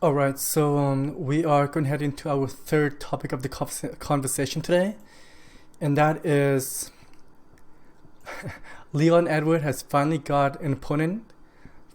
All right, so we are going to head into our third topic of the conversation today, and that is Leon Edward has finally got an opponent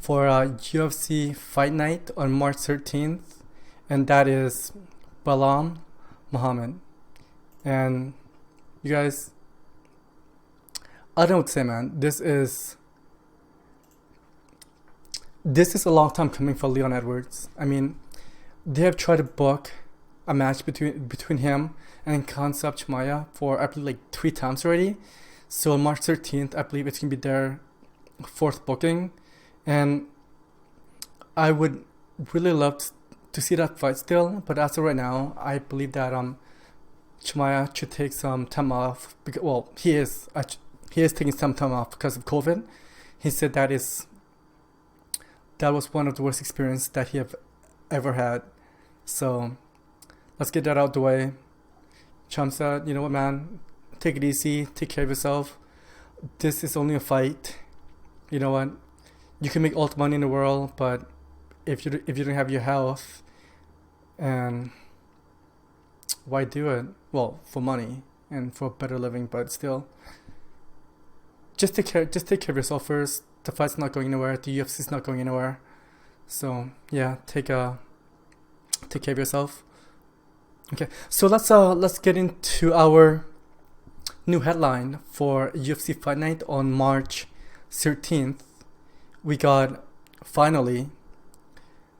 for a UFC fight night on March 13th, and that is Belal Muhammad. And you guys, I don't know what to say, man. This is a long time coming for Leon Edwards. I mean, they have tried to book a match between him and khamzat chimaev for I believe like 3 times already. So on March 13th, I believe it's gonna be their fourth booking, and I would really love to see that fight still. But as of right now, I believe that Chimaev should take some time off because he is taking some time off because of COVID. He said that was one of the worst experiences that he have ever had. So let's get that out the way. Khamzat, you know what, man? Take it easy. Take care of yourself. This is only a fight. You know what? You can make all the money in the world, but if you don't have your health, and why do it? Well, for money and for better living, but still, just take care of yourself first. The fight's not going anywhere. The UFC's not going anywhere. So yeah, take care of yourself. Okay, so let's get into our new headline for UFC Fight Night on March 13th. We got finally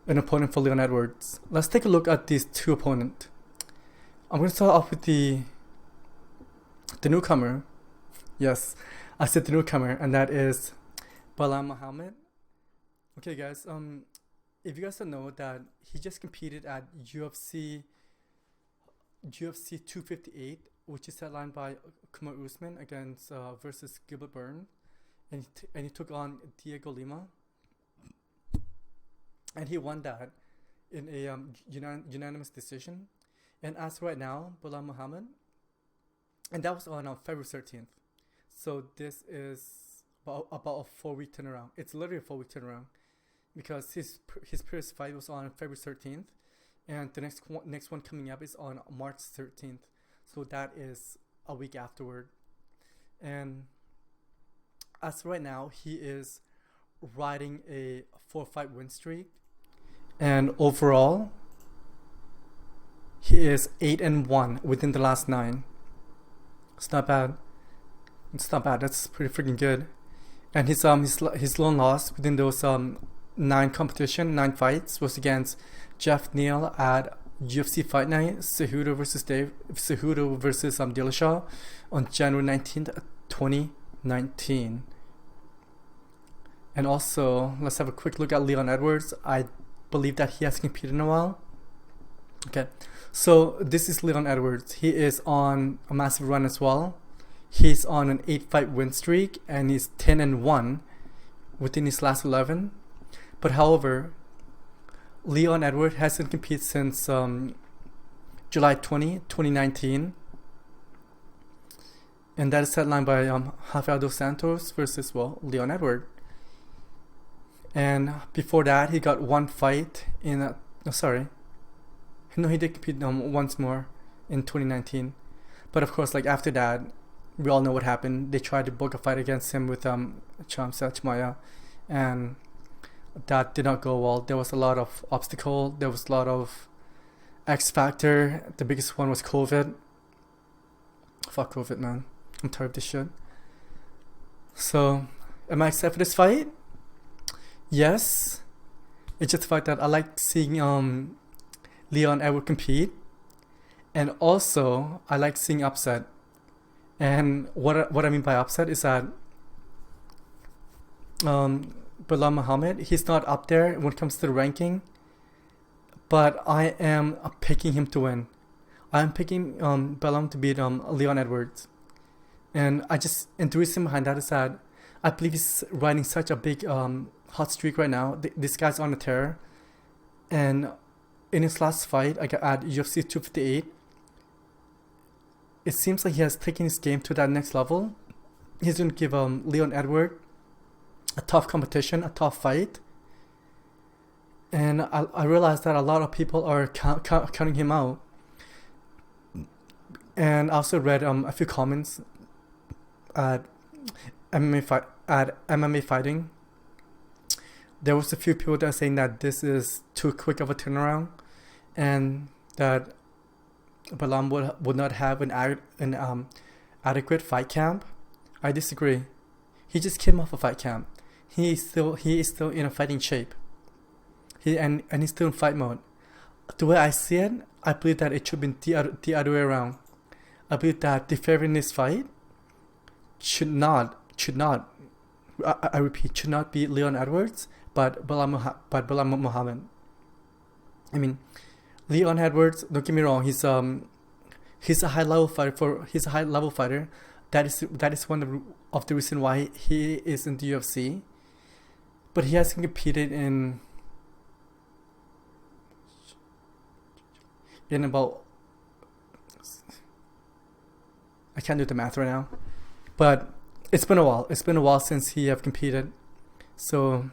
an opponent for Leon Edwards. Let's take a look at these two opponents. I'm going to start off with the newcomer. Yes, I said the newcomer, and that is Belal Muhammad. Okay, guys. If you guys don't know that he just competed at UFC 258, which is headlined by Kamaru Usman against versus Gilbert Burns, and he took on Dhiego Lima, and he won that in a unanimous decision. And as right now, Belal Muhammad, and that was on February 13th. So this is about a 4 week turnaround. It's literally a 4 week turnaround because his previous fight was on February 13th, and the next one coming up is on March 13th. So that is a week afterward. And as right now, he is riding a 4-fight win streak, and overall, he is 8-1 within the last 9. It's not bad. That's pretty freaking good. And his lone loss within those 9 fights was against Jeff Neal at UFC Fight Night, Cejudo versus Dillashaw on January 19th, 2019. And also, let's have a quick look at Leon Edwards. I believe that he has competed in a while. Okay, so this is Leon Edwards. He is on a massive run as well. He's on an 8-fight win streak, and he's 10-1 within his last 11. But however, Leon Edwards hasn't competed since July 2019. And that is headlined by Rafael dos Santos versus, Leon Edwards. And before that, he got one fight in... he did compete once more in 2019. But of course, like after that, we all know what happened. They tried to book a fight against him with khamzat chimaev, and that did not go well. There was a lot of obstacle. There was a lot of X factor. The biggest one was COVID. Fuck COVID, man. I'm tired of this shit. So, am I excited for this fight? Yes. It's just the fact that I like seeing Leon Edwards compete, and also I like seeing upset. And what I mean by upset is that Belal Muhammad, he's not up there when it comes to the ranking, but I am picking him to win. I'm picking Belal to beat Leon Edwards, and the reason behind that is that I believe he's riding such a big hot streak right now. This guy's on a tear, and in his last fight at UFC 258, it seems like he has taken his game to that next level. He's going to give Leon Edwards a tough competition, a tough fight. and I realized that a lot of people are counting him out. And I also read a few comments at MMA fighting. There was a few people that are saying that this is too quick of a turnaround, and that Belal would not have an adequate fight camp. I disagree. He just came off a fight camp. He is still in a fighting shape. And he's still in fight mode. The way I see it, I believe that it should be the other way around. I believe that the favorite in this fight should not, I repeat, should not be Leon Edwards, but Belal Muhammad. I mean, Leon Edwards, don't get me wrong, he's a high level fighter. That is one of the reason why he is in the UFC. But he hasn't competed in about, I can't do the math right now, but it's been a while. It's been a while since he have competed. So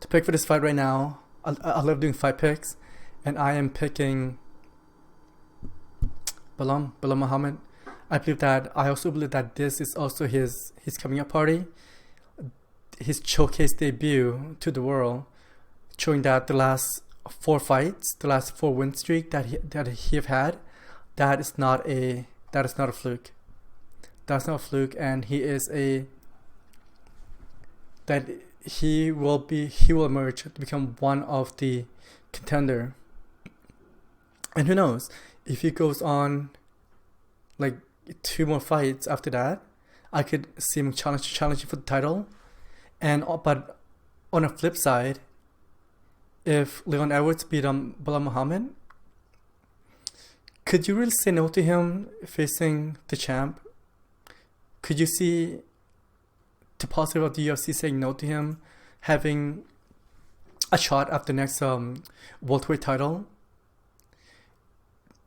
to pick for this fight right now, I love doing fight picks, and I am picking Belal Muhammad. I also believe that this is also his coming up party, his showcase debut to the world, showing that the last 4 fights, the last 4 win streak that he have had, that is not a fluke. That's not a fluke, and he will emerge to become one of the contender. And who knows, if he goes on like 2 more fights after that, I could see him challenging for the title. But on a flip side, if Leon Edwards beat Belal Muhammad, could you really say no to him facing the champ? Could you see the possibility of the UFC saying no to him having a shot at the next welterweight title?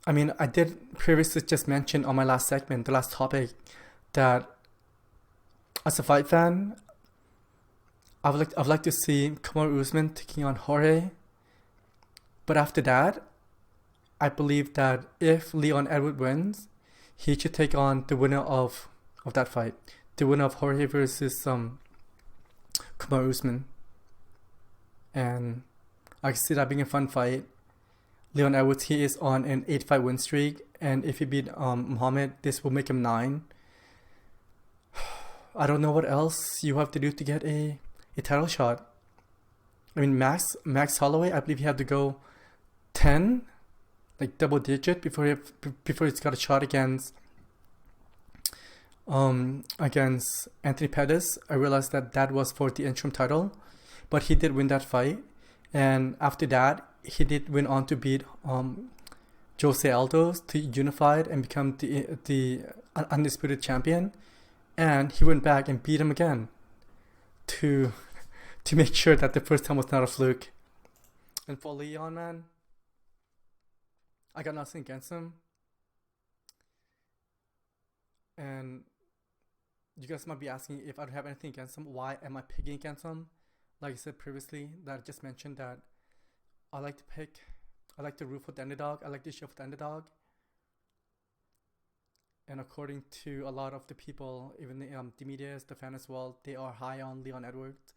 I mean, I did previously just mention on my last segment, the last topic, that as a fight fan, I'd like to see Kamaru Usman taking on Jorge. But after that, I believe that if Leon Edwards wins, he should take on the winner of that fight, the winner of Jorge versus Kamaru Usman. And I can see that being a fun fight. Leon Edwards, he is on an 8-fight win streak, and if he beat Muhammad, this will make him 9. I don't know what else you have to do to get a title shot. I mean, Max Holloway, I believe he had to go 10, like double digit, before he's got a shot against Anthony Pettis. I realized that was for the interim title, but he did win that fight, and after that he did win on to beat Jose Aldo to unify and become the undisputed champion, and he went back and beat him again to make sure that the first time was not a fluke. And for Leon, man, I got nothing against him. And you guys might be asking, if I don't have anything against him, why am I picking against him? Like I said previously, that I just mentioned, that I like to root for the underdog. I like to show for the underdog. And according to a lot of the people, even the media, the fan as well, they are high on Leon Edwards,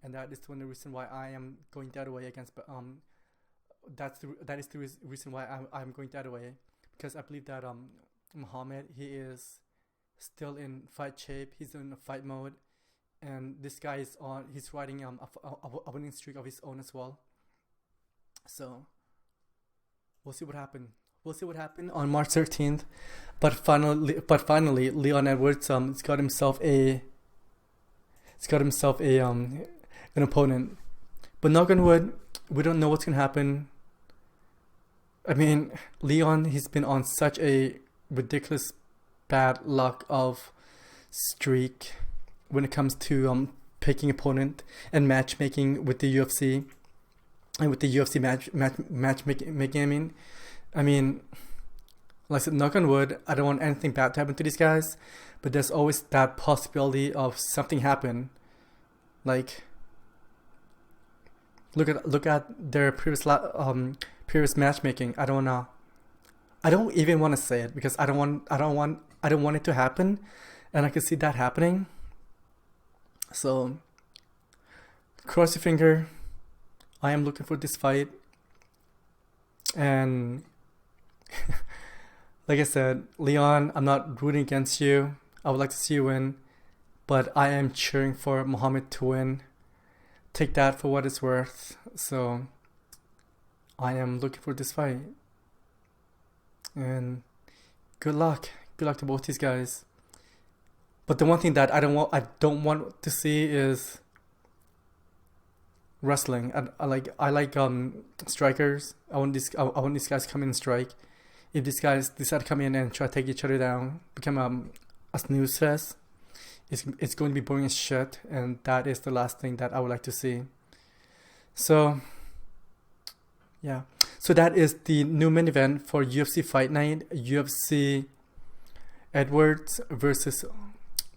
and that is one of the reason why I am going the other way against. That is the reason why I'm going the other way, because I believe that Muhammad, he is still in fight shape. He's in a fight mode, and this guy is he's riding a winning streak of his own as well. So we'll see what happens. We'll see what happened on March 13th. But finally, Leon Edwards has got himself an opponent. But knock on wood, we don't know what's gonna happen. I mean, Leon, he's been on such a ridiculous bad luck of streak when it comes to picking opponent and matchmaking with the UFC and with the UFC matchmaking. I mean, like I said, knock on wood, I don't want anything bad to happen to these guys, but there's always that possibility of something happen. Like, look at their previous matchmaking. I don't even want to say it because I don't want it to happen, and I can see that happening. So cross your finger. I am looking for this fight, and like I said, Leon, I'm not rooting against you. I would like to see you win, but I am cheering for Muhammad to win. Take that for what it's worth. So I am looking for this fight, and good luck to both these guys. But the one thing that I don't want to see is wrestling. I like strikers. I want these guys to come in and strike. If these guys decide to come in and try to take each other down, become a snooze fest, it's going to be boring as shit, and that is the last thing that I would like to see. So yeah, so that is the new main event for UFC Fight Night, UFC Edwards versus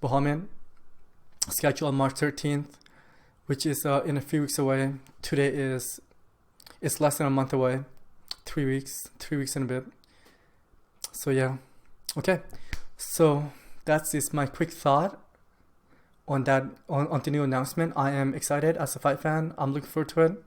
Muhammad, scheduled on March 13th, which is in a few weeks away. Today it's less than a month away, 3 weeks and a bit. So yeah, okay, so that's my quick thought on that, on the new announcement. I am excited as a fight fan. I'm looking forward to it.